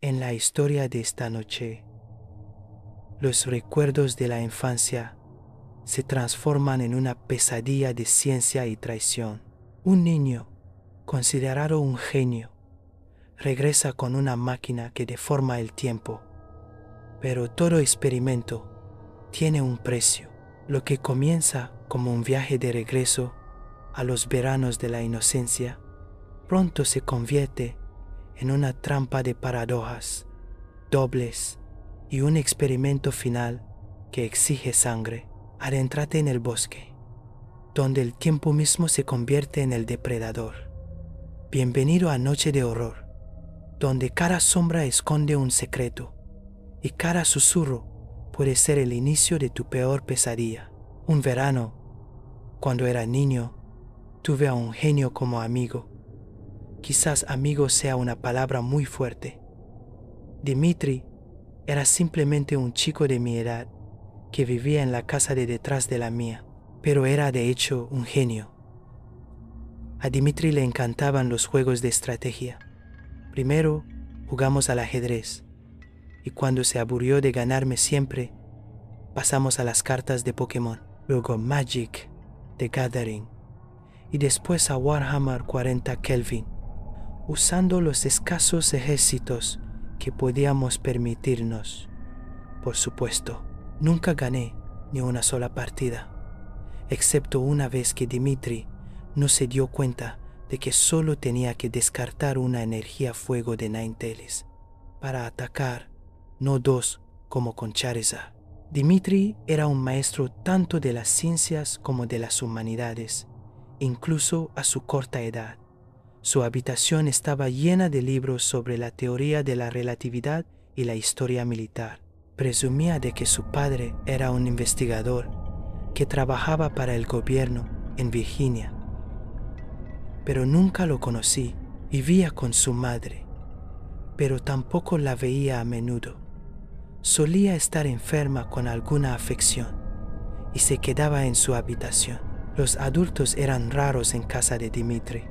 En la historia de esta noche, los recuerdos de la infancia se transforman en una pesadilla de ciencia y traición. Un niño, considerado un genio, regresa con una máquina que deforma el tiempo. Pero todo experimento tiene un precio. Lo que comienza como un viaje de regreso a los veranos de la inocencia, pronto se convierte en una trampa de paradojas, dobles y un experimento final que exige sangre. Adéntrate en el bosque, donde el tiempo mismo se convierte en el depredador. Bienvenido a Noche de Horror, donde cada sombra esconde un secreto y cada susurro puede ser el inicio de tu peor pesadilla. Un verano, cuando era niño, tuve a un genio como amigo. Quizás amigo sea una palabra muy fuerte. Dimitri era simplemente un chico de mi edad que vivía en la casa de detrás de la mía, pero era de hecho un genio. A Dimitri le encantaban los juegos de estrategia. Primero jugamos al ajedrez, y cuando se aburrió de ganarme siempre, pasamos a las cartas de Pokémon, luego Magic the Gathering, y después a Warhammer 40 Kelvin, usando los escasos ejércitos que podíamos permitirnos. Por supuesto, nunca gané ni una sola partida, excepto una vez que Dimitri no se dio cuenta de que solo tenía que descartar una energía fuego de Ninetales para atacar, no dos como con Charizard. Dimitri era un maestro tanto de las ciencias como de las humanidades, incluso a su corta edad. Su habitación estaba llena de libros sobre la teoría de la relatividad y la historia militar. Presumía de que su padre era un investigador que trabajaba para el gobierno en Virginia. Pero nunca lo conocí. Vivía con su madre, pero tampoco la veía a menudo. Solía estar enferma con alguna afección y se quedaba en su habitación. Los adultos eran raros en casa de Dimitri,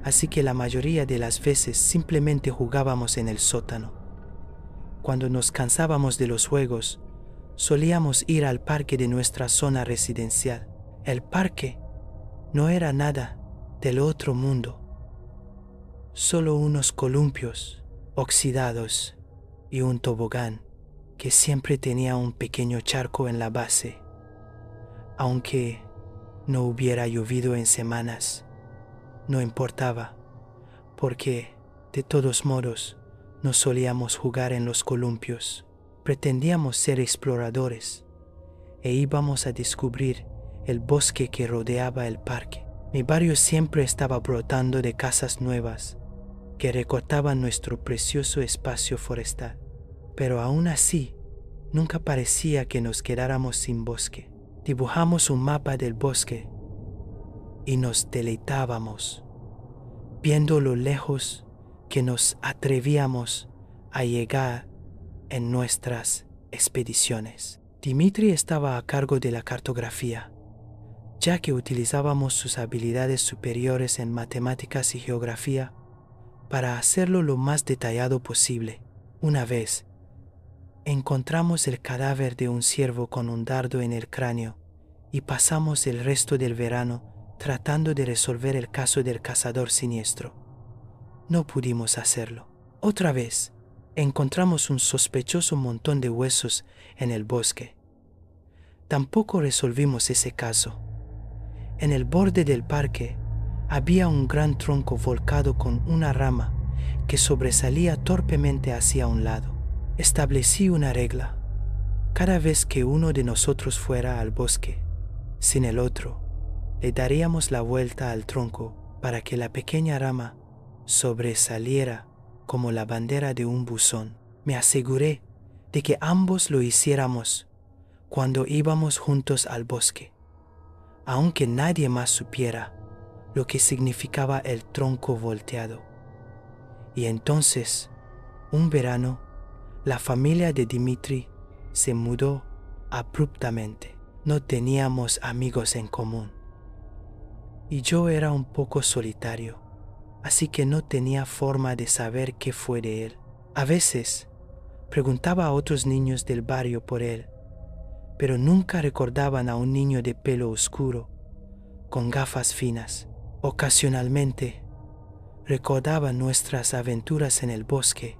así que la mayoría de las veces simplemente jugábamos en el sótano. Cuando nos cansábamos de los juegos, solíamos ir al parque de nuestra zona residencial. El parque no era nada del otro mundo, solo unos columpios oxidados y un tobogán que siempre tenía un pequeño charco en la base. Aunque no hubiera llovido en semanas, no importaba, porque de todos modos no solíamos jugar en los columpios. Pretendíamos ser exploradores e íbamos a descubrir el bosque que rodeaba el parque. Mi barrio siempre estaba brotando de casas nuevas que recortaban nuestro precioso espacio forestal, pero aún así nunca parecía que nos quedáramos sin bosque. Dibujamos un mapa del bosque y nos deleitábamos viendo lo lejos que nos atrevíamos a llegar en nuestras expediciones. Dimitri estaba a cargo de la cartografía, ya que utilizábamos sus habilidades superiores en matemáticas y geografía para hacerlo lo más detallado posible. Una vez, encontramos el cadáver de un ciervo con un dardo en el cráneo y pasamos el resto del verano tratando de resolver el caso del cazador siniestro. No pudimos hacerlo. Otra vez, encontramos un sospechoso montón de huesos en el bosque. Tampoco resolvimos ese caso. En el borde del parque había un gran tronco volcado con una rama que sobresalía torpemente hacia un lado. Establecí una regla. Cada vez que uno de nosotros fuera al bosque, sin el otro, le daríamos la vuelta al tronco para que la pequeña rama sobresaliera como la bandera de un buzón. Me aseguré de que ambos lo hiciéramos cuando íbamos juntos al bosque, aunque nadie más supiera lo que significaba el tronco volteado. Y entonces, un verano, la familia de Dimitri se mudó abruptamente. No teníamos amigos en común, y yo era un poco solitario, así que no tenía forma de saber qué fue de él. A veces, preguntaba a otros niños del barrio por él, pero nunca recordaban a un niño de pelo oscuro, con gafas finas. Ocasionalmente, recordaban nuestras aventuras en el bosque,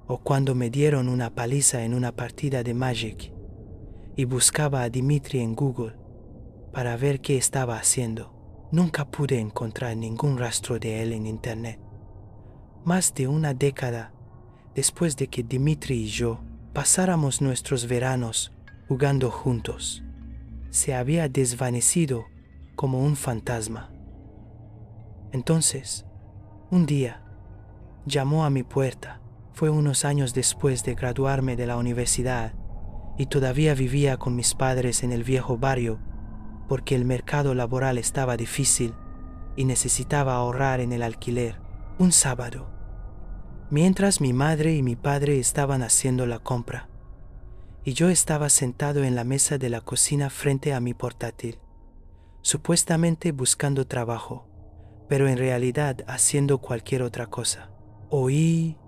o cuando me dieron una paliza en una partida de Magic, y buscaba a Dimitri en Google para ver qué estaba haciendo. Nunca pude encontrar ningún rastro de él en Internet. Más de una década después de que Dimitri y yo pasáramos nuestros veranos jugando juntos, se había desvanecido como un fantasma. Entonces, un día, llamó a mi puerta. Fue unos años después de graduarme de la universidad y todavía vivía con mis padres en el viejo barrio porque el mercado laboral estaba difícil y necesitaba ahorrar en el alquiler. Un sábado, mientras mi madre y mi padre estaban haciendo la compra, y yo estaba sentado en la mesa de la cocina frente a mi portátil, supuestamente buscando trabajo, pero en realidad haciendo cualquier otra cosa. Oí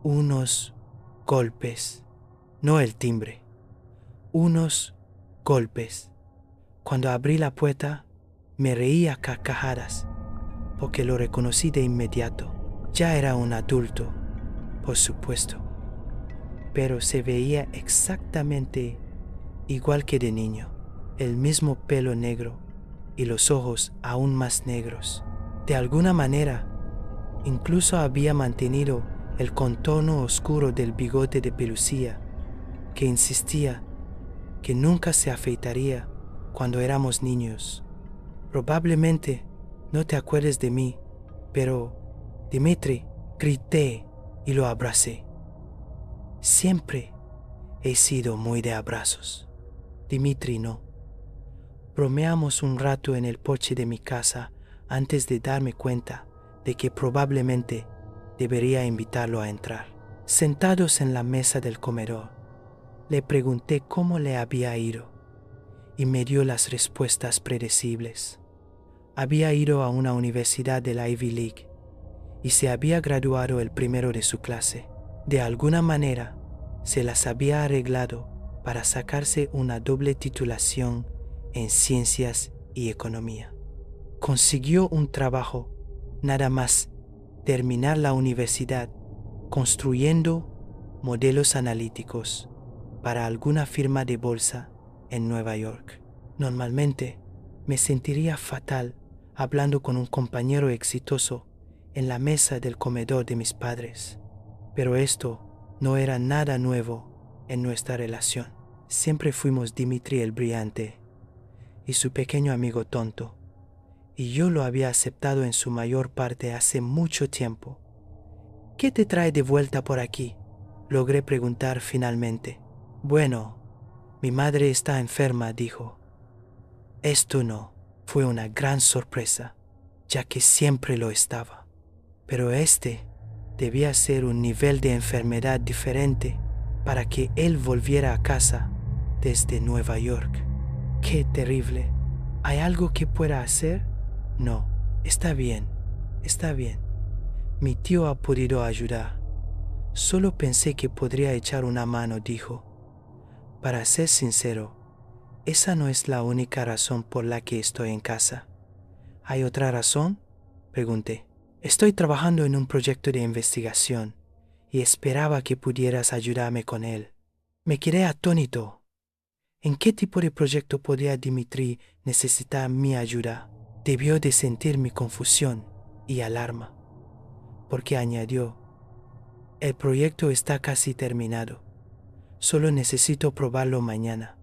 unos golpes, no el timbre, unos golpes. Cuando abrí la puerta, me reí a carcajadas, porque lo reconocí de inmediato. Ya era un adulto, por supuesto, pero se veía exactamente igual que de niño, el mismo pelo negro y los ojos aún más negros. De alguna manera, incluso había mantenido el contorno oscuro del bigote de pelucía, que insistía que nunca se afeitaría cuando éramos niños. Probablemente no te acuerdes de mí, pero Dimitri, grité y lo abracé. Siempre he sido muy de abrazos. Dimitri no. Bromeamos un rato en el porche de mi casa antes de darme cuenta de que probablemente debería invitarlo a entrar. Sentados en la mesa del comedor, le pregunté cómo le había ido y me dio las respuestas predecibles. Había ido a una universidad de la Ivy League y se había graduado el primero de su clase. De alguna manera, se las había arreglado para sacarse una doble titulación en ciencias y economía. Consiguió un trabajo nada más terminar la universidad construyendo modelos analíticos para alguna firma de bolsa en Nueva York. Normalmente me sentiría fatal hablando con un compañero exitoso en la mesa del comedor de mis padres, pero esto no era nada nuevo en nuestra relación. Siempre fuimos Dimitri el brillante y su pequeño amigo tonto, y yo lo había aceptado en su mayor parte hace mucho tiempo. ¿Qué te trae de vuelta por aquí?, logré preguntar finalmente. Bueno, mi madre está enferma, dijo. Esto no fue una gran sorpresa, ya que siempre lo estaba. Pero este debía ser un nivel de enfermedad diferente para que él volviera a casa desde Nueva York. ¡Qué terrible! ¿Hay algo que pueda hacer? No, está bien, está bien. Mi tío ha podido ayudar. Solo pensé que podría echar una mano, dijo. Para ser sincero, esa no es la única razón por la que estoy en casa. ¿Hay otra razón?, pregunté. Estoy trabajando en un proyecto de investigación y esperaba que pudieras ayudarme con él. Me quedé atónito. ¿En qué tipo de proyecto podría Dimitri necesitar mi ayuda? Debió de sentir mi confusión y alarma, porque añadió, el proyecto está casi terminado. Solo necesito probarlo mañana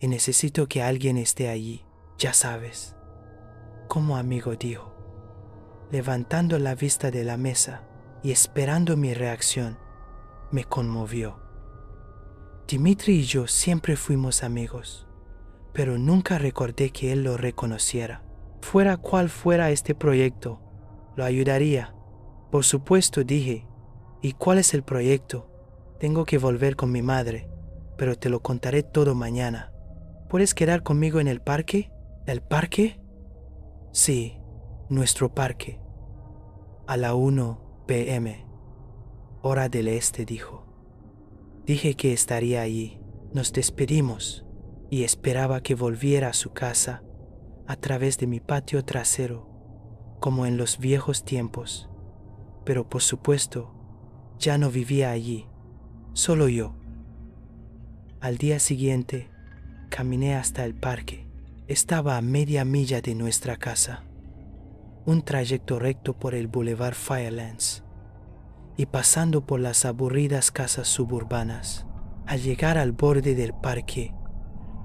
y necesito que alguien esté allí, ya sabes. Como amigo, dijo, levantando la vista de la mesa y esperando mi reacción. Me conmovió. Dimitri y yo siempre fuimos amigos, pero nunca recordé que él lo reconociera. Fuera cual fuera este proyecto, lo ayudaría. Por supuesto, dije. ¿Y cuál es el proyecto? Tengo que volver con mi madre, pero te lo contaré todo mañana. ¿Puedes quedar conmigo en el parque? ¿El parque? Sí, nuestro parque. A la 1 p.m. Hora del este, dijo. Dije que estaría allí. Nos despedimos y esperaba que volviera a su casa a través de mi patio trasero, como en los viejos tiempos. Pero por supuesto, ya no vivía allí, solo yo. Al día siguiente, caminé hasta el parque. Estaba a media milla de nuestra casa, un trayecto recto por el Boulevard Firelands y pasando por las aburridas casas suburbanas. Al llegar al borde del parque,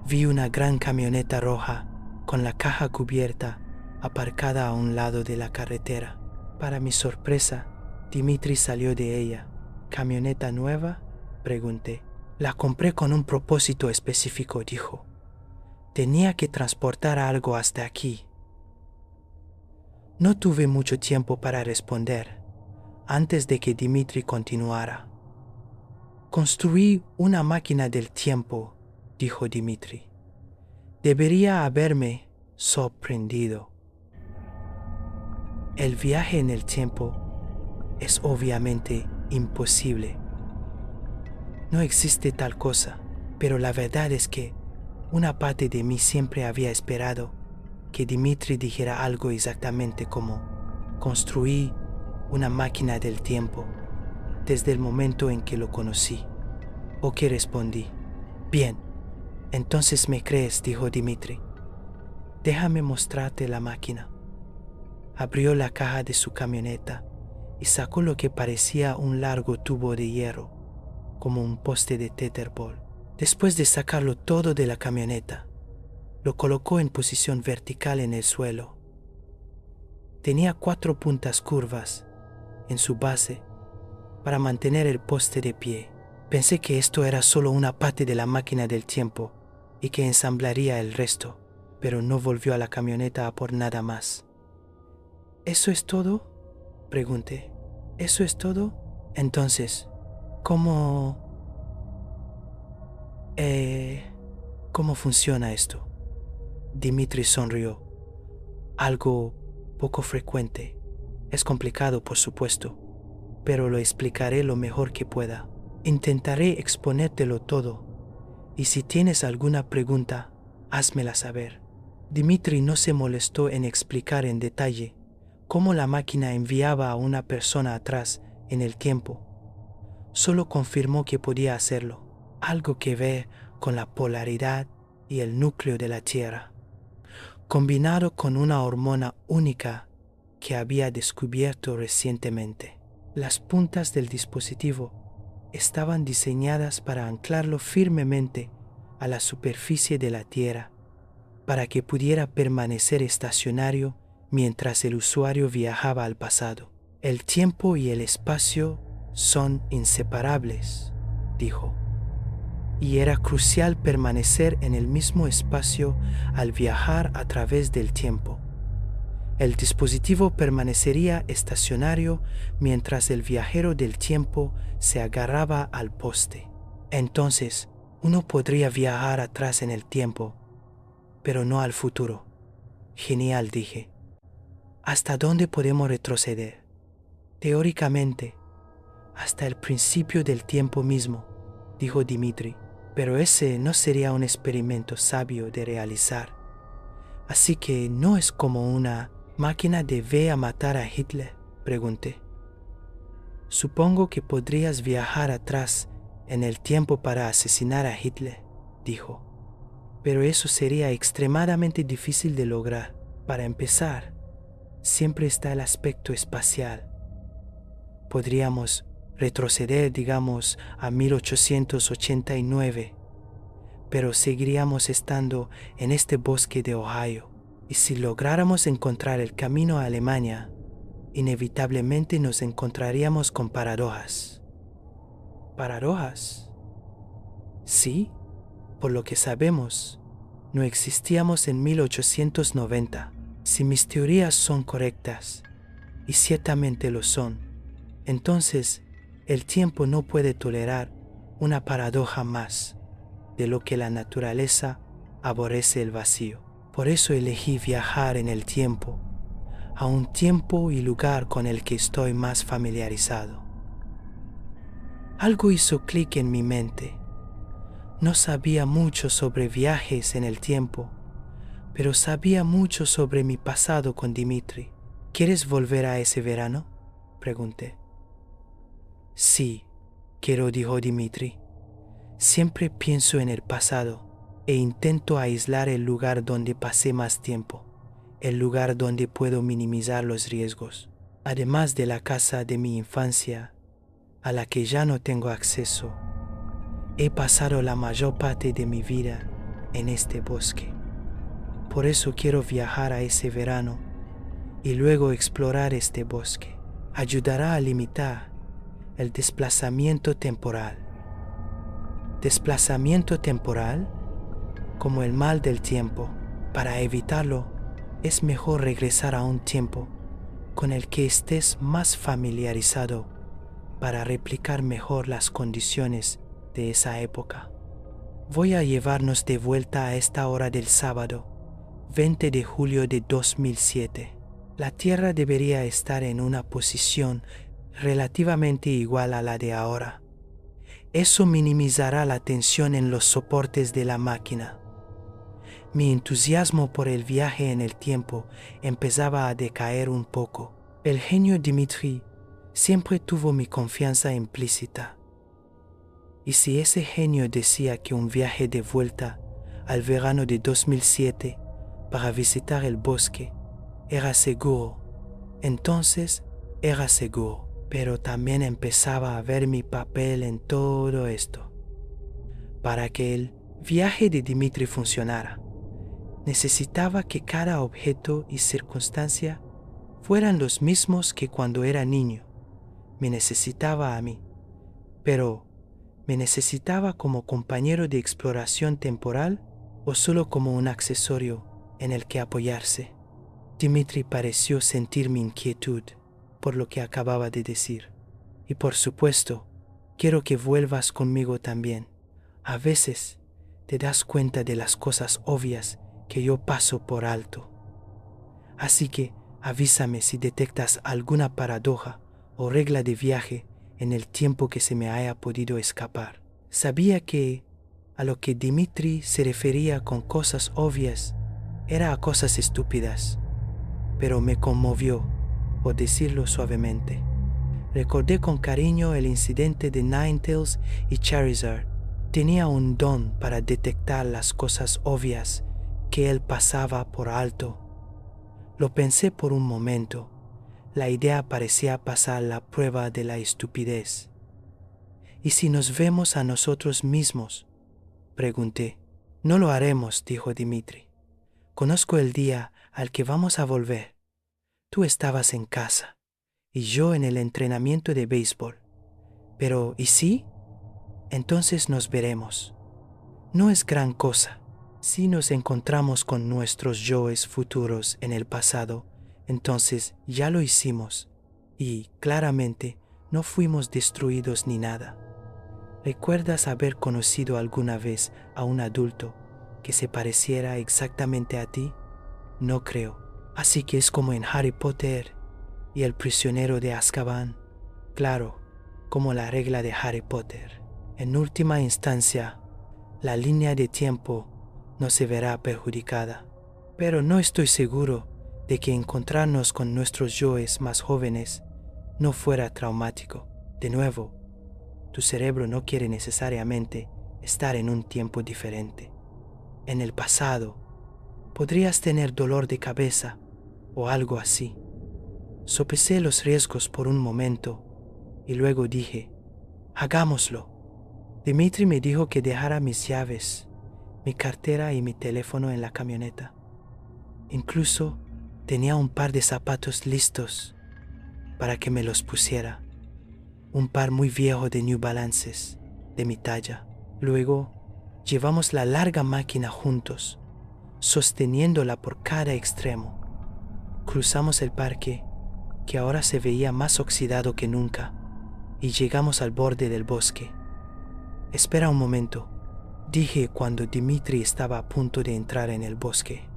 vi una gran camioneta roja con la caja cubierta aparcada a un lado de la carretera. Para mi sorpresa, Dimitri salió de ella. ¿Camioneta nueva?, pregunté. La compré con un propósito específico, dijo. Tenía que transportar algo hasta aquí. No tuve mucho tiempo para responder antes de que Dimitri continuara. Construí una máquina del tiempo, dijo Dimitri. Debería haberme sorprendido. El viaje en el tiempo es obviamente imposible. No existe tal cosa, pero la verdad es que una parte de mí siempre había esperado que Dimitri dijera algo exactamente como construí una máquina del tiempo desde el momento en que lo conocí. O que respondí, bien, entonces me crees, dijo Dimitri. Déjame mostrarte la máquina. Abrió la caja de su camioneta y sacó lo que parecía un largo tubo de hierro, como un poste de tetherball. Después de sacarlo todo de la camioneta, lo colocó en posición vertical en el suelo. Tenía 4 puntas curvas en su base para mantener el poste de pie. Pensé que esto era solo una parte de la máquina del tiempo y que ensamblaría el resto, pero no volvió a la camioneta a por nada más. ¿Eso es todo?, pregunté. ¿Eso es todo? Entonces, ¿cómo funciona esto? Dimitri sonrió. Algo poco frecuente. Es complicado, por supuesto, pero lo explicaré lo mejor que pueda. Intentaré exponértelo todo, y si tienes alguna pregunta, házmela saber. Dimitri no se molestó en explicar en detalle cómo la máquina enviaba a una persona atrás en el tiempo. Solo confirmó que podía hacerlo, algo que ve con la polaridad y el núcleo de la Tierra, combinado con una hormona única que había descubierto recientemente. Las puntas del dispositivo estaban diseñadas para anclarlo firmemente a la superficie de la Tierra, para que pudiera permanecer estacionario mientras el usuario viajaba al pasado. El tiempo y el espacio son inseparables, dijo, y era crucial permanecer en el mismo espacio al viajar a través del tiempo. El dispositivo permanecería estacionario mientras el viajero del tiempo se agarraba al poste. Entonces, uno podría viajar atrás en el tiempo, pero no al futuro. Genial, dije. ¿Hasta dónde podemos retroceder? Teóricamente, hasta el principio del tiempo mismo, dijo Dimitri, pero ese no sería un experimento sabio de realizar. Así que no es como una máquina de ve a matar a Hitler, pregunté. Supongo que podrías viajar atrás en el tiempo para asesinar a Hitler, dijo. Pero eso sería extremadamente difícil de lograr. Para empezar, siempre está el aspecto espacial. Podríamos retroceder, digamos, a 1889, pero seguiríamos estando en este bosque de Ohio. Y si lográramos encontrar el camino a Alemania, inevitablemente nos encontraríamos con paradojas. ¿Paradojas? Sí, por lo que sabemos, no existíamos en 1890. Si mis teorías son correctas, y ciertamente lo son, entonces el tiempo no puede tolerar una paradoja más de lo que la naturaleza aborrece el vacío. Por eso elegí viajar en el tiempo, a un tiempo y lugar con el que estoy más familiarizado. Algo hizo clic en mi mente. No sabía mucho sobre viajes en el tiempo, pero sabía mucho sobre mi pasado con Dimitri. ¿Quieres volver a ese verano?, pregunté. Sí, quiero, dijo Dimitri. Siempre pienso en el pasado e intento aislar el lugar donde pasé más tiempo, el lugar donde puedo minimizar los riesgos. Además de la casa de mi infancia, a la que ya no tengo acceso, he pasado la mayor parte de mi vida en este bosque. Por eso quiero viajar a ese verano y luego explorar este bosque. Ayudará a limitar el desplazamiento temporal. Desplazamiento temporal, como el mal del tiempo. Para evitarlo, es mejor regresar a un tiempo con el que estés más familiarizado para replicar mejor las condiciones de esa época. Voy a llevarnos de vuelta a esta hora del sábado, 20 de julio de 2007. La Tierra debería estar en una posición relativamente igual a la de ahora. Eso minimizará la tensión en los soportes de la máquina. Mi entusiasmo por el viaje en el tiempo empezaba a decaer un poco. El genio Dimitri siempre tuvo mi confianza implícita. Y si ese genio decía que un viaje de vuelta al verano de 2007 para visitar el bosque era seguro, entonces era seguro. Pero también empezaba a ver mi papel en todo esto. Para que el viaje de Dimitri funcionara, necesitaba que cada objeto y circunstancia fueran los mismos que cuando era niño. Me necesitaba a mí, pero ¿me necesitaba como compañero de exploración temporal o solo como un accesorio en el que apoyarse? Dimitri pareció sentir mi inquietud por lo que acababa de decir. Y por supuesto, quiero que vuelvas conmigo también. A veces te das cuenta de las cosas obvias que yo paso por alto. Así que avísame si detectas alguna paradoja o regla de viaje en el tiempo que se me haya podido escapar. Sabía que a lo que Dimitri se refería con cosas obvias era a cosas estúpidas, pero me conmovió, por decirlo suavemente. Recordé con cariño el incidente de Ninetales y Charizard. Tenía un don para detectar las cosas obvias que él pasaba por alto. Lo pensé por un momento. La idea parecía pasar la prueba de la estupidez. ¿Y si nos vemos a nosotros mismos?, pregunté. No lo haremos, dijo Dimitri. Conozco el día al que vamos a volver. Tú estabas en casa y yo en el entrenamiento de béisbol. Pero, ¿y sí? Entonces nos veremos. No es gran cosa. Si nos encontramos con nuestros yoes futuros en el pasado, entonces ya lo hicimos y, claramente, no fuimos destruidos ni nada. ¿Recuerdas haber conocido alguna vez a un adulto que se pareciera exactamente a ti? No creo. Así que es como en Harry Potter y el prisionero de Azkaban. Claro, como la regla de Harry Potter. En última instancia, la línea de tiempo no se verá perjudicada. Pero no estoy seguro de que encontrarnos con nuestros yoes más jóvenes no fuera traumático. De nuevo, tu cerebro no quiere necesariamente estar en un tiempo diferente. En el pasado, podrías tener dolor de cabeza o algo así. Sopesé los riesgos por un momento y luego dije, hagámoslo. Dimitri me dijo que dejara mis llaves, mi cartera y mi teléfono en la camioneta. Incluso tenía un par de zapatos listos para que me los pusiera. Un par muy viejo de New Balances, de mi talla. Luego, llevamos la larga máquina juntos, sosteniéndola por cada extremo. Cruzamos el parque, que ahora se veía más oxidado que nunca, y llegamos al borde del bosque. Espera un momento, dije cuando Dimitri estaba a punto de entrar en el bosque.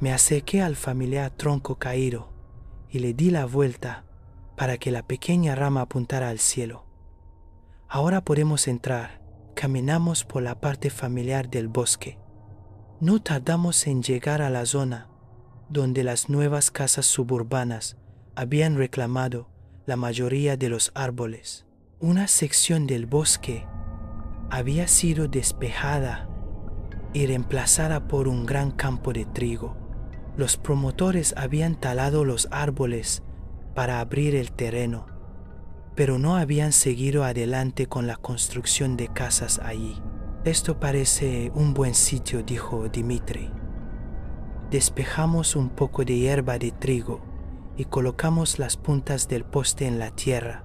Me acerqué al familiar tronco caído y le di la vuelta para que la pequeña rama apuntara al cielo. Ahora podemos entrar. Caminamos por la parte familiar del bosque. No tardamos en llegar a la zona donde las nuevas casas suburbanas habían reclamado la mayoría de los árboles. Una sección del bosque había sido despejada y reemplazada por un gran campo de trigo. Los promotores habían talado los árboles para abrir el terreno, pero no habían seguido adelante con la construcción de casas allí. Esto parece un buen sitio, dijo Dimitri. Despejamos un poco de hierba de trigo y colocamos las puntas del poste en la tierra,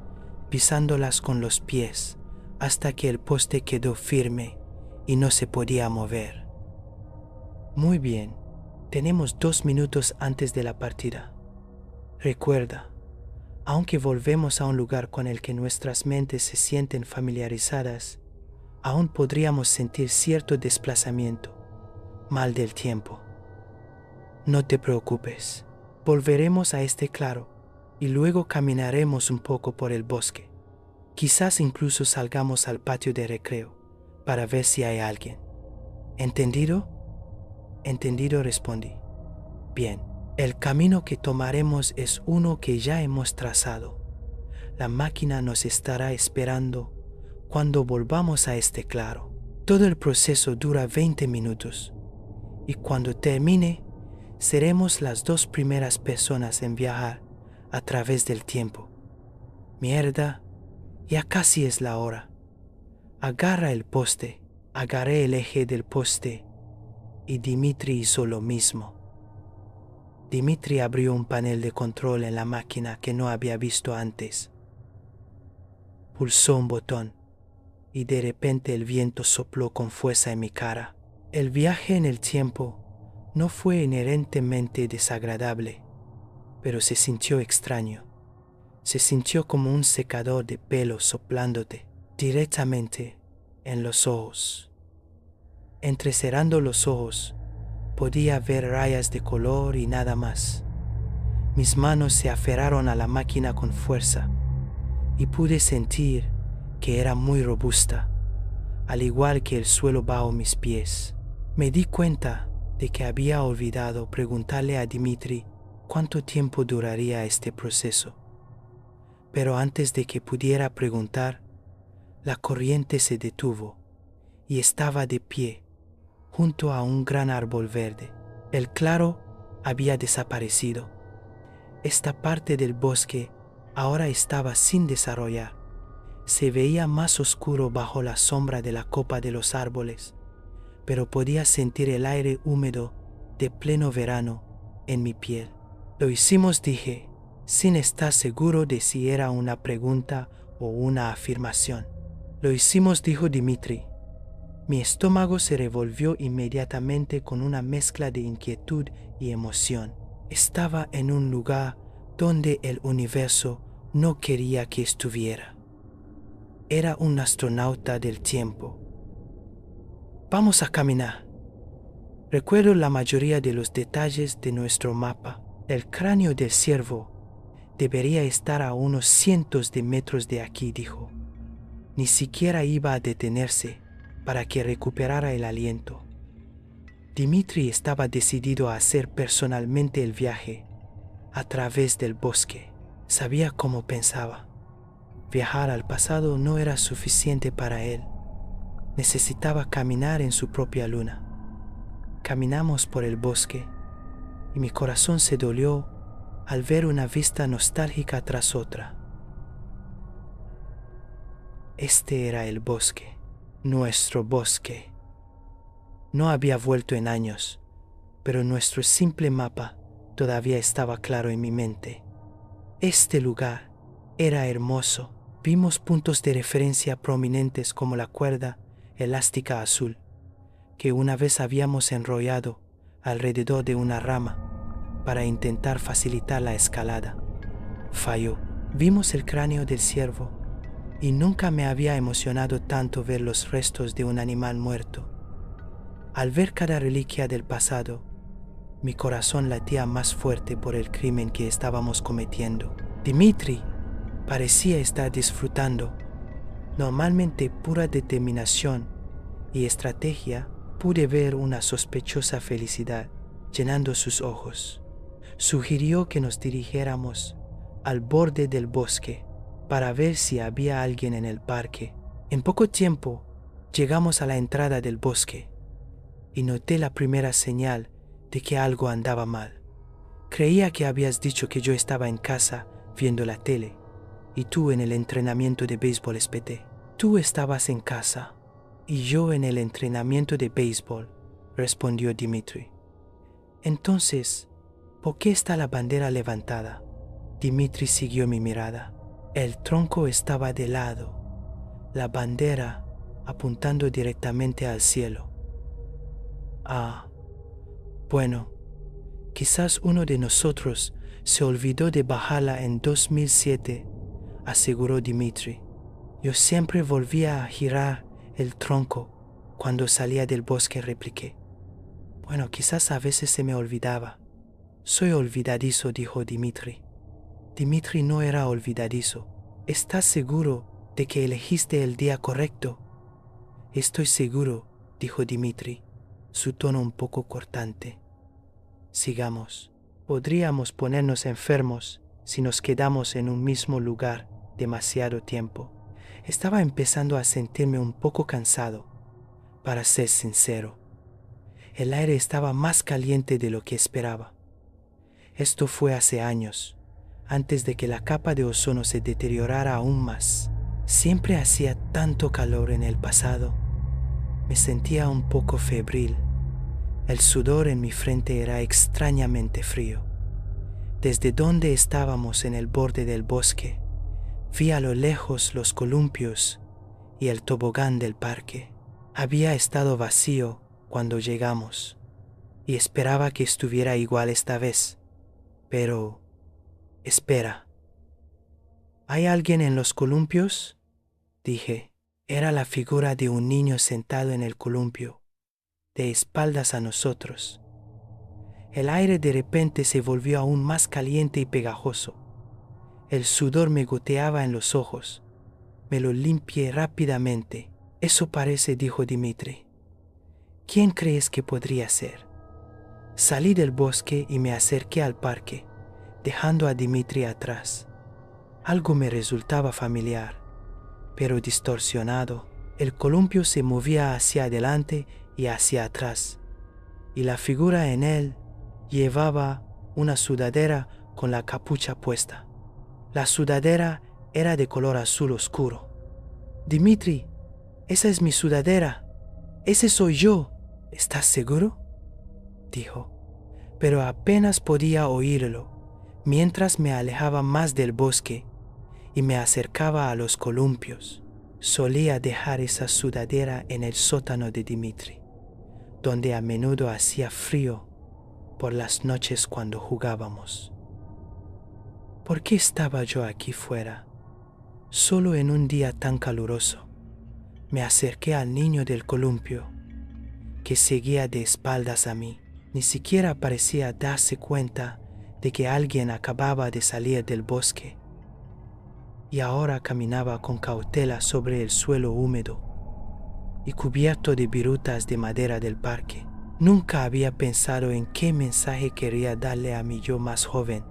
pisándolas con los pies, hasta que el poste quedó firme y no se podía mover. Muy bien, tenemos 2 minutos antes de la partida. Recuerda, aunque volvemos a un lugar con el que nuestras mentes se sienten familiarizadas, aún podríamos sentir cierto desplazamiento, mal del tiempo. No te preocupes, volveremos a este claro y luego caminaremos un poco por el bosque. Quizás incluso salgamos al patio de recreo para ver si hay alguien. ¿Entendido? Entendido, respondí. Bien, el camino que tomaremos es uno que ya hemos trazado. La máquina nos estará esperando cuando volvamos a este claro. Todo el proceso dura 20 minutos y cuando termine, seremos las 2 primeras personas en viajar a través del tiempo. Mierda, ya casi es la hora. Agarra el poste. Agarré el eje del poste y Dimitri hizo lo mismo. Dimitri abrió un panel de control en la máquina que no había visto antes. Pulsó un botón y de repente el viento sopló con fuerza en mi cara. El viaje en el tiempo no fue inherentemente desagradable, pero se sintió extraño. Se sintió como un secador de pelo soplándote directamente en los ojos. Entrecerrando los ojos, podía ver rayas de color y nada más. Mis manos se aferraron a la máquina con fuerza y pude sentir que era muy robusta, al igual que el suelo bajo mis pies. Me di cuenta de que había olvidado preguntarle a Dimitri cuánto tiempo duraría este proceso. Pero antes de que pudiera preguntar, la corriente se detuvo y estaba de pie junto a un gran árbol verde. El claro había desaparecido. Esta parte del bosque ahora estaba sin desarrollar. Se veía más oscuro bajo la sombra de la copa de los árboles, pero podía sentir el aire húmedo de pleno verano en mi piel. Lo hicimos, dije, sin estar seguro de si era una pregunta o una afirmación. Lo hicimos, dijo Dimitri. Mi estómago se revolvió inmediatamente con una mezcla de inquietud y emoción. Estaba en un lugar donde el universo no quería que estuviera. Era un astronauta del tiempo. Vamos a caminar. Recuerdo la mayoría de los detalles de nuestro mapa. El cráneo del ciervo debería estar a unos cientos de metros de aquí, dijo. Ni siquiera iba a detenerse para que recuperara el aliento. Dimitri estaba decidido a hacer personalmente el viaje a través del bosque. Sabía cómo pensaba. Viajar al pasado no era suficiente para él. Necesitaba caminar en su propia luna. Caminamos por el bosque y mi corazón se dolió al ver una vista nostálgica tras otra. Este era el bosque, nuestro bosque. No había vuelto en años, pero nuestro simple mapa todavía estaba claro en mi mente. Este lugar era hermoso. Vimos puntos de referencia prominentes como la cuerda elástica azul, que una vez habíamos enrollado alrededor de una rama para intentar facilitar la escalada. Falló. Vimos el cráneo del ciervo y nunca me había emocionado tanto ver los restos de un animal muerto. Al ver cada reliquia del pasado, mi corazón latía más fuerte por el crimen que estábamos cometiendo. Dimitri parecía estar disfrutando. Normalmente pura determinación y estrategia, pude ver una sospechosa felicidad llenando sus ojos. Sugirió que nos dirigiéramos al borde del bosque para ver si había alguien en el parque. En poco tiempo llegamos a la entrada del bosque y noté la primera señal de que algo andaba mal. Creía que habías dicho que yo estaba en casa viendo la tele y tú en el entrenamiento de béisbol, espeté. Tú estabas en casa y yo en el entrenamiento de béisbol, respondió Dimitri. Entonces, ¿por qué está la bandera levantada? Dimitri siguió mi mirada. El tronco estaba de lado, la bandera apuntando directamente al cielo. Ah, bueno, quizás uno de nosotros se olvidó de bajarla en 2007, aseguró Dimitri. Yo siempre volvía a girar el tronco cuando salía del bosque, repliqué. Bueno, quizás a veces se me olvidaba. Soy olvidadizo, dijo Dimitri. Dimitri no era olvidadizo. ¿Estás seguro de que elegiste el día correcto? Estoy seguro, dijo Dimitri, su tono un poco cortante. Sigamos. Podríamos ponernos enfermos si nos quedamos en un mismo lugar demasiado tiempo. Estaba empezando a sentirme un poco cansado, para ser sincero. El aire estaba más caliente de lo que esperaba. Esto fue hace años, antes de que la capa de ozono se deteriorara aún más. Siempre hacía tanto calor en el pasado. Me sentía un poco febril. El sudor en mi frente era extrañamente frío. Desde donde estábamos en el borde del bosque, vi a lo lejos los columpios y el tobogán del parque. Había estado vacío cuando llegamos y esperaba que estuviera igual esta vez. Pero, espera. ¿Hay alguien en los columpios? Dije. Era la figura de un niño sentado en el columpio, de espaldas a nosotros. El aire de repente se volvió aún más caliente y pegajoso. El sudor me goteaba en los ojos. Me lo limpié rápidamente. Eso parece, dijo Dimitri. ¿Quién crees que podría ser? Salí del bosque y me acerqué al parque, dejando a Dimitri atrás. Algo me resultaba familiar, pero distorsionado. El columpio se movía hacia adelante y hacia atrás, y la figura en él llevaba una sudadera con la capucha puesta. La sudadera era de color azul oscuro. Dimitri, esa es mi sudadera. Ese soy yo. ¿Estás seguro? Dijo, pero apenas podía oírlo mientras me alejaba más del bosque y me acercaba a los columpios. Solía dejar esa sudadera en el sótano de Dimitri, donde a menudo hacía frío por las noches cuando jugábamos. ¿Por qué estaba yo aquí fuera, solo en un día tan caluroso? Me acerqué al niño del columpio, que seguía de espaldas a mí. Ni siquiera parecía darse cuenta de que alguien acababa de salir del bosque y ahora caminaba con cautela sobre el suelo húmedo y cubierto de virutas de madera del parque. Nunca había pensado en qué mensaje quería darle a mi yo más joven.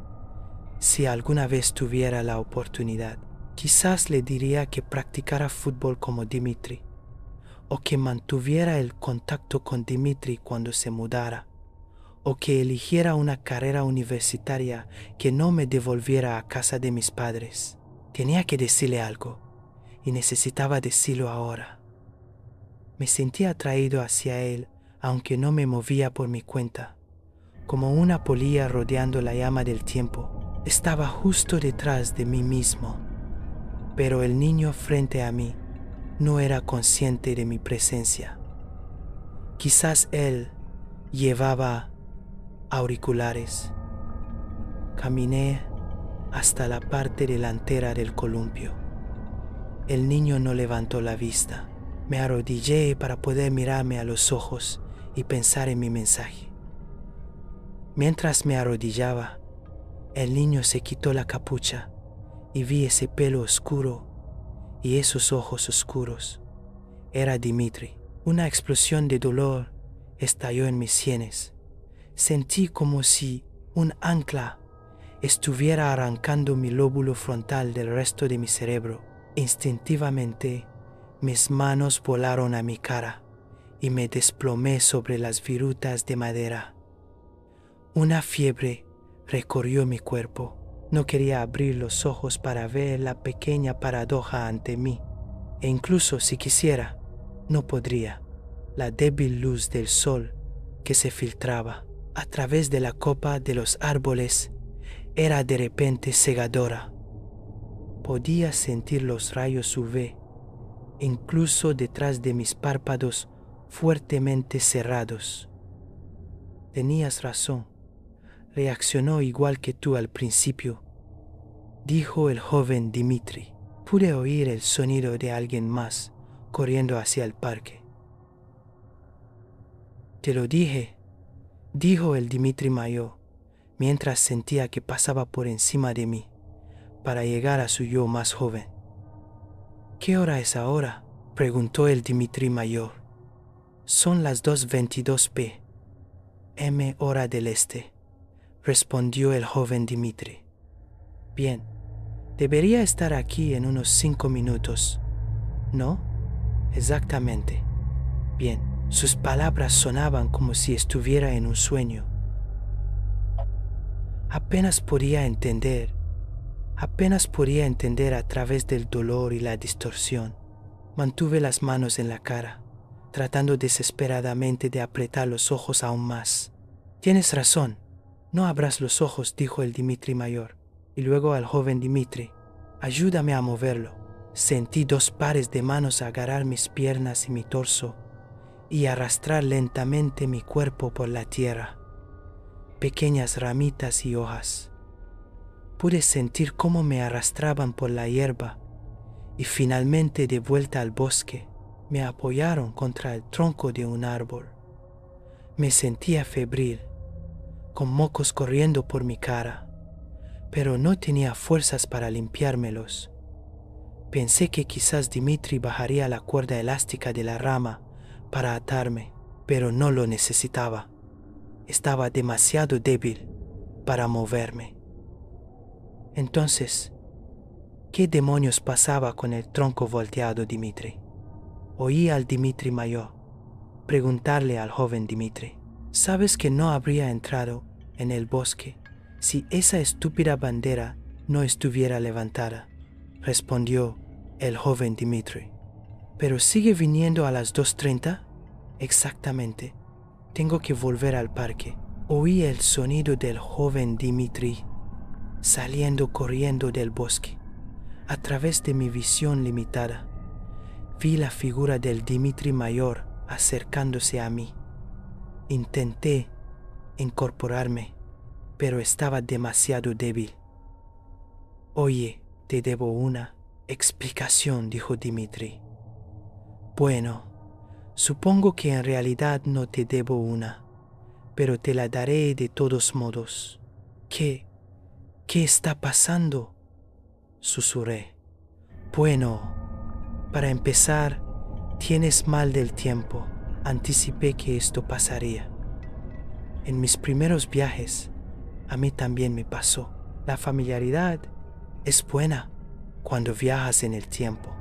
Si alguna vez tuviera la oportunidad, quizás le diría que practicara fútbol como Dimitri, o que mantuviera el contacto con Dimitri cuando se mudara, o que eligiera una carrera universitaria que no me devolviera a casa de mis padres. Tenía que decirle algo, y necesitaba decirlo ahora. Me sentía atraído hacia él, aunque no me movía por mi cuenta, como una polilla rodeando la llama del tiempo. Estaba justo detrás de mí mismo, pero el niño frente a mí no era consciente de mi presencia. Quizás él llevaba auriculares. Caminé hasta la parte delantera del columpio. El niño no levantó la vista. Me arrodillé para poder mirarme a los ojos y pensar en mi mensaje. Mientras me arrodillaba, el niño se quitó la capucha y vi ese pelo oscuro y esos ojos oscuros. Era Dimitri. Una explosión de dolor estalló en mis sienes. Sentí como si un ancla estuviera arrancando mi lóbulo frontal del resto de mi cerebro. Instintivamente, mis manos volaron a mi cara y me desplomé sobre las virutas de madera. Una fiebre recorrió mi cuerpo. No quería abrir los ojos para ver la pequeña paradoja ante mí, e incluso si quisiera, no podría. La débil luz del sol que se filtraba a través de la copa de los árboles era de repente cegadora. Podía sentir los rayos UV, incluso detrás de mis párpados fuertemente cerrados. Tenías razón. Reaccionó igual que tú al principio, dijo el joven Dimitri. Pude oír el sonido de alguien más corriendo hacia el parque. Te lo dije, dijo el Dimitri mayor, mientras sentía que pasaba por encima de mí para llegar a su yo más joven. ¿Qué hora es ahora?, preguntó el Dimitri mayor. Son las 2:22 p.m. hora del este, respondió el joven Dimitri. Bien, debería estar aquí en unos 5 minutos, ¿no? Exactamente. Bien, sus palabras sonaban como si estuviera en un sueño. Apenas podía entender a través del dolor y la distorsión. Mantuve las manos en la cara, tratando desesperadamente de apretar los ojos aún más. Tienes razón, no abras los ojos, dijo el Dimitri mayor, y luego al joven Dimitri. Ayúdame a moverlo. Sentí 2 pares de manos agarrar mis piernas y mi torso y arrastrar lentamente mi cuerpo por la tierra. Pequeñas ramitas y hojas. Pude sentir cómo me arrastraban por la hierba y finalmente de vuelta al bosque me apoyaron contra el tronco de un árbol. Me sentía febril, con mocos corriendo por mi cara, pero no tenía fuerzas para limpiármelos. Pensé que quizás Dimitri bajaría la cuerda elástica de la rama para atarme, pero no lo necesitaba. Estaba demasiado débil para moverme. Entonces, ¿qué demonios pasaba con el tronco volteado, Dimitri? Oí al Dimitri mayor preguntarle al joven Dimitri. ¿Sabes que no habría entrado en el bosque si esa estúpida bandera no estuviera levantada?, respondió el joven Dimitri. ¿Pero sigue viniendo a las 2:30? Exactamente. Tengo que volver al parque. Oí el sonido del joven Dimitri saliendo corriendo del bosque. A través de mi visión limitada, vi la figura del Dimitri mayor acercándose a mí. Intenté incorporarme, pero estaba demasiado débil. Oye, te debo una explicación, dijo Dimitri. Bueno, supongo que en realidad no te debo una, pero te la daré de todos modos. ¿Qué está pasando?, susurré. Bueno, para empezar, tienes mal del tiempo. Anticipé que esto pasaría. En mis primeros viajes, a mí también me pasó. La familiaridad es buena cuando viajas en el tiempo,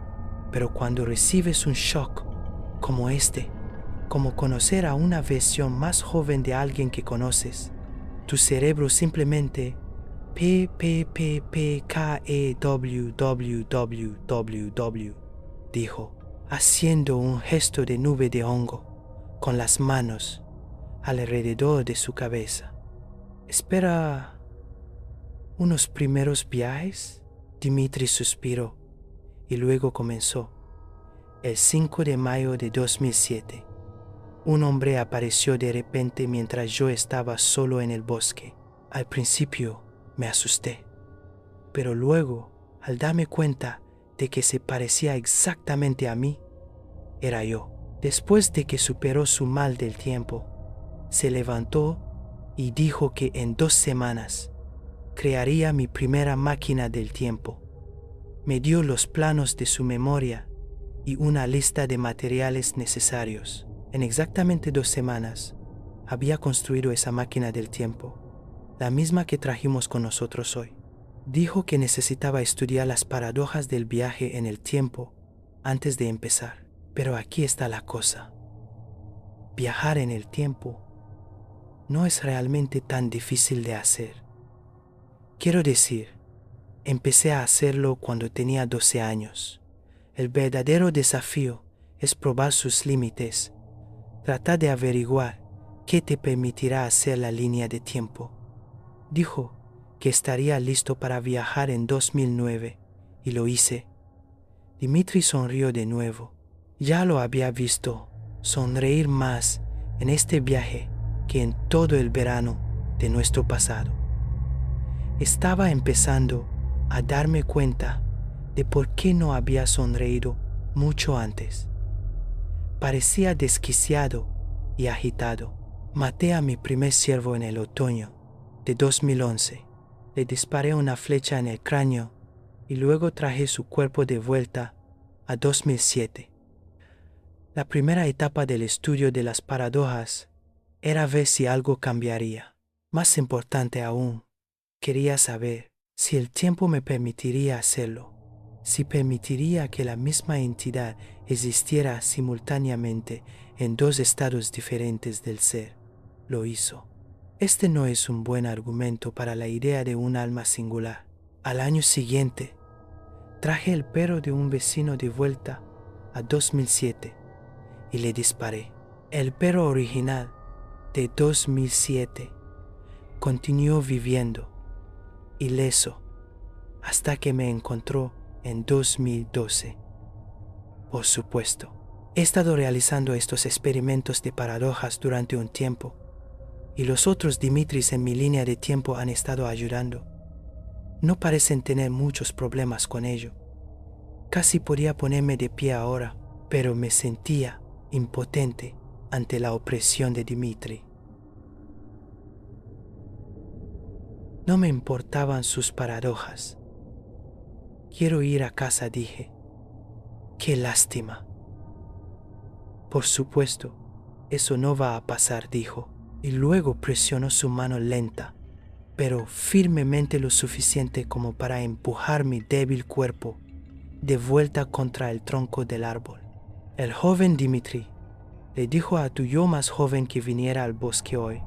pero cuando recibes un shock como este, como conocer a una versión más joven de alguien que conoces, tu cerebro simplemente www, dijo, haciendo un gesto de nube de hongo con las manos alrededor de su cabeza. Espera, ¿unos primeros viajes? Dimitri suspiró y luego comenzó. El 5 de mayo de 2007, un hombre apareció de repente mientras yo estaba solo en el bosque. Al principio me asusté, pero luego, al darme cuenta de que se parecía exactamente a mí, era yo. Después de que superó su mal del tiempo, se levantó y dijo que en 2 semanas crearía mi primera máquina del tiempo. Me dio los planos de su memoria y una lista de materiales necesarios. En exactamente 2 semanas, había construido esa máquina del tiempo, la misma que trajimos con nosotros hoy. Dijo que necesitaba estudiar las paradojas del viaje en el tiempo antes de empezar. Pero aquí está la cosa. Viajar en el tiempo no es realmente tan difícil de hacer. Quiero decir, empecé a hacerlo cuando tenía 12 años. El verdadero desafío es probar sus límites. Trata de averiguar qué te permitirá hacer la línea de tiempo. Dijo que estaría listo para viajar en 2009 y lo hice. Dimitri sonrió de nuevo. Ya lo había visto sonreír más en este viaje que en todo el verano de nuestro pasado. Estaba empezando a darme cuenta de por qué no había sonreído mucho antes. Parecía desquiciado y agitado. Maté a mi primer ciervo en el otoño de 2011. Le disparé una flecha en el cráneo y luego traje su cuerpo de vuelta a 2007. La primera etapa del estudio de las paradojas era ver si algo cambiaría. Más importante aún, quería saber si el tiempo me permitiría hacerlo, si permitiría que la misma entidad existiera simultáneamente en 2 estados diferentes del ser. Lo hizo. Este no es un buen argumento para la idea de un alma singular. Al año siguiente, traje el perro de un vecino de vuelta a 2007 y le disparé. El perro original de 2007 continuó viviendo, ileso, hasta que me encontró en 2012. Por supuesto, he estado realizando estos experimentos de paradojas durante un tiempo, y los otros Dimitris en mi línea de tiempo han estado ayudando. No parecen tener muchos problemas con ello. Casi podía ponerme de pie ahora, pero me sentía impotente ante la opresión de Dimitri. No me importaban sus paradojas. Quiero ir a casa, dije. ¡Qué lástima! Por supuesto, eso no va a pasar, dijo, y luego presionó su mano lenta, pero firmemente lo suficiente como para empujar mi débil cuerpo de vuelta contra el tronco del árbol. El joven Dimitri le dijo a tu yo más joven que viniera al bosque hoy,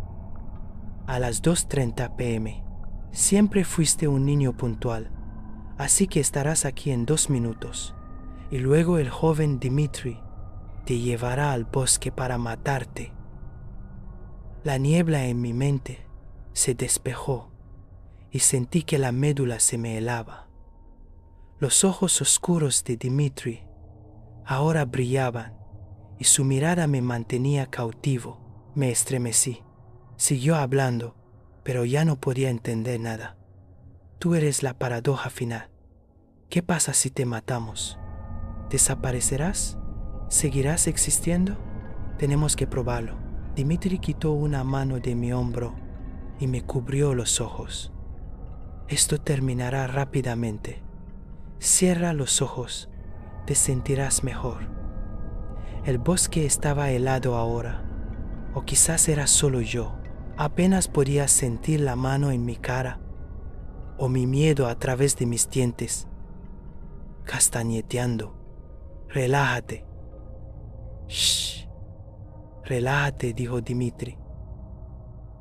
a las 2:30 p.m. Siempre fuiste un niño puntual, así que estarás aquí en 2 minutos. Y luego el joven Dimitri te llevará al bosque para matarte. La niebla en mi mente se despejó y sentí que la médula se me helaba. Los ojos oscuros de Dimitri ahora brillaban y su mirada me mantenía cautivo. Me estremecí. Siguió hablando, pero ya no podía entender nada. Tú eres la paradoja final. ¿Qué pasa si te matamos? ¿Desaparecerás? ¿Seguirás existiendo? Tenemos que probarlo. Dimitri quitó una mano de mi hombro y me cubrió los ojos. Esto terminará rápidamente. Cierra los ojos, te sentirás mejor. El bosque estaba helado ahora, o quizás era solo yo. Apenas podía sentir la mano en mi cara, o mi miedo a través de mis dientes, castañeteando. Relájate. Shh. Relájate, dijo Dimitri.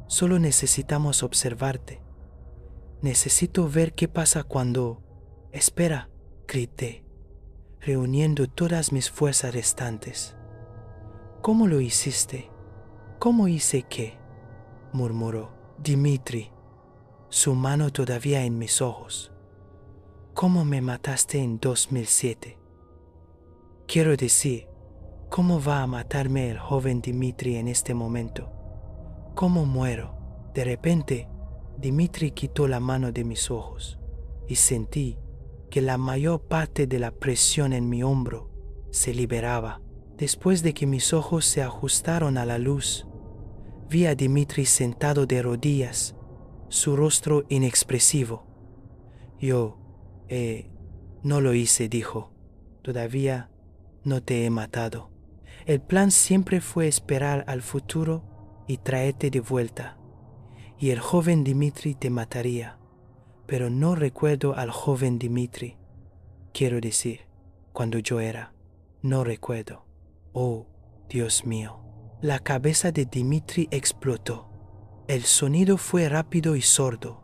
Solo necesitamos observarte. Necesito ver qué pasa cuando... Espera, grité, reuniendo todas mis fuerzas restantes. ¿Cómo lo hiciste? ¿Cómo hice qué? Murmuró Dimitri, su mano todavía en mis ojos. ¿Cómo me mataste en 2007? Quiero decir, ¿cómo va a matarme el joven Dimitri en este momento? ¿Cómo muero? De repente, Dimitri quitó la mano de mis ojos y sentí que la mayor parte de la presión en mi hombro se liberaba. Después de que mis ojos se ajustaron a la luz, vi a Dimitri sentado de rodillas, su rostro inexpresivo. Yo, No lo hice, dijo. Todavía no te he matado. El plan siempre fue esperar al futuro y traerte de vuelta. Y el joven Dimitri te mataría. Pero no recuerdo al joven Dimitri. Quiero decir, cuando yo era. No recuerdo. Oh, Dios mío. La cabeza de Dimitri explotó. El sonido fue rápido y sordo,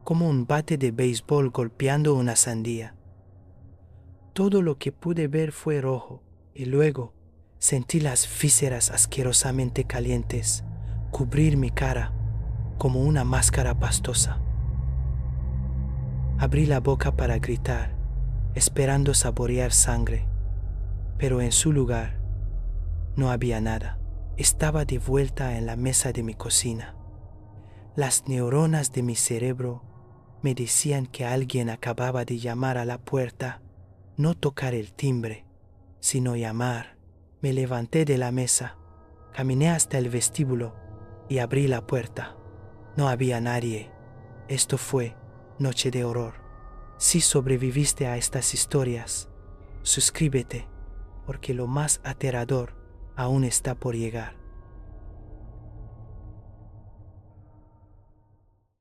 como un bate de béisbol golpeando una sandía. Todo lo que pude ver fue rojo, y luego sentí las vísceras asquerosamente calientes cubrir mi cara como una máscara pastosa. Abrí la boca para gritar, esperando saborear sangre, pero en su lugar no había nada. Estaba de vuelta en la mesa de mi cocina. Las neuronas de mi cerebro me decían que alguien acababa de llamar a la puerta, no tocar el timbre, sino llamar. Me levanté de la mesa, caminé hasta el vestíbulo y abrí la puerta. No había nadie. Esto fue Noche de Horror. Si sobreviviste a estas historias, suscríbete, porque lo más aterrador aún está por llegar.